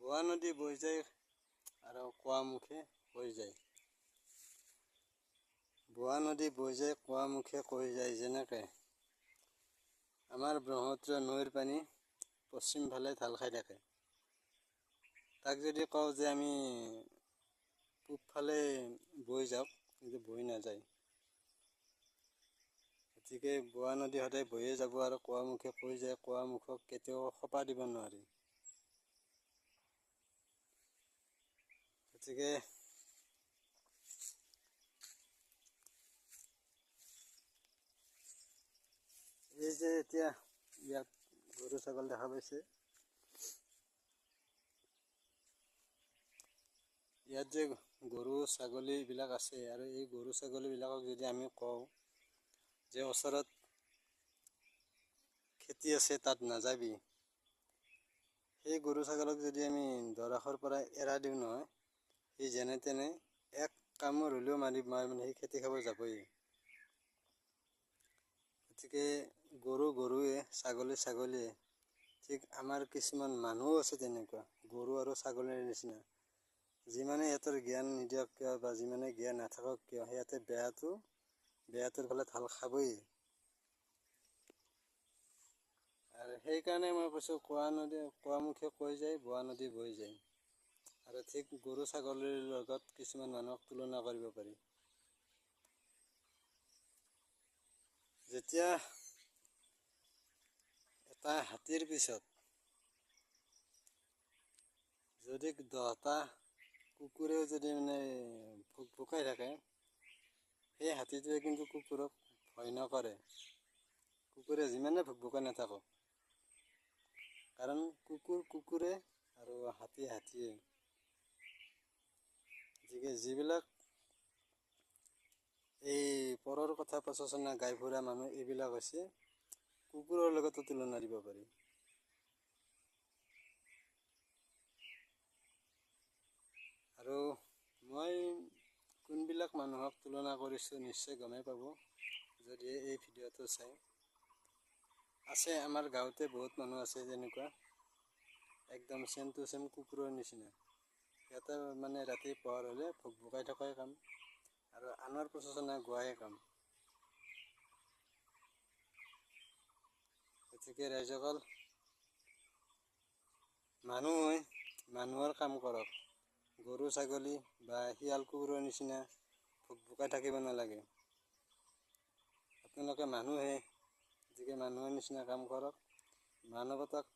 বোৱা নদী বৈ যায় আৰু কোৱামুখে কৈ যায়। বোৱা নদী বৈ যায় কোৱামুখে কৈ যায়, যেনেকৈ আমাৰ ব্ৰহ্মপুত্ৰ নৈৰ পানী পশ্চিম ফালে ঢাল খাই থাকে। তাক যদি কওঁ যে আমি পূব ফালে বৈ যাওক, কিন্তু বৈ নাযায়। গতিকে বোৱা নদী সদায় বৈয়ে যাব আৰু কোৱামুখে কৈ যায়, কোৱামুখক কেতিয়াও খপা দিব নোৱাৰি। গতিকে এই যে এতিয়া ইয়াত গৰু ছাগলী দেখা পাইছে, ইয়াত যে গৰু ছাগলীবিলাক আছে, আৰু এই গৰু ছাগলীবিলাকক যদি আমি কওঁ যে ওচৰত খেতি আছে তাত নাযাবি, সেই গৰু ছাগলীক যদি আমি দৰাখৰ পৰা এৰা দিওঁ নহয়, সি যেনে তেনে এক কামোৰ হ'লেও মানে সেই খেতি খাব যাবই। গতিকে গৰুৱে, ছাগলীয়ে, ঠিক আমাৰ কিছুমান মানুহো আছে তেনেকুৱা, গৰু আৰু ছাগলীৰ নিচিনা। যিমানে সিহঁতৰ জ্ঞান নিদিয়ক কিয় বা যিমানে জ্ঞান নাথাকক কিয়, সিহঁতে বেয়াটোৰ ফালে ঢাল খাবই। আৰু সেইকাৰণে মই কৈছোঁ, কোৱামুখে কৈ যায়, বোৱা নদী বৈ যায়। আৰু ঠিক গৰু ছাগলীৰ লগত কিছুমান মানুহক তুলনা কৰিব পাৰি। যেতিয়া এটা হাতীৰ পিছত যদি 10টা কুকুৰেও যদি ভুকাই থাকে, সেই হাতীটোৱে কিন্তু কুকুৰক ভয় নকৰে। কুকুৰে যিমানে ভুকাই নাথাকক, কাৰণ কুকুৰে আৰু হাতীয়ে। গতিকে যিবিলাক এই পৰৰ কথা প্ৰচোচনা গাই ফুৰা মানুহ, এইবিলাক হৈছে কুকুৰৰ লগতো তুলনা দিব পাৰি। আৰু মই কোনবিলাক মানুহক তুলনা কৰিছোঁ নিশ্চয় গমেই পাব, যদি এই ভিডিঅ'টো চাই। আছে, আমাৰ গাঁৱতে বহুত মানুহ আছে যেনেকুৱা, একদম চেম টু চেম কুকুৰৰ নিচিনা। সিহঁতে মানে ৰাতি পোহৰ হ'লে ভুকাই থকাই কাম, আৰু আনৰ প্ৰচোচনা গোৱাহে কাম। গতিকে ৰাইজসকল, মানুহৰ কাম কৰক। গৰু ছাগলী বা শিয়াল কুকুৰৰ নিচিনা ভুকাই থাকিব নালাগে। আপোনালোকে মানুহে, গতিকে মানুহৰ নিচিনা কাম কৰক। মানৱতাক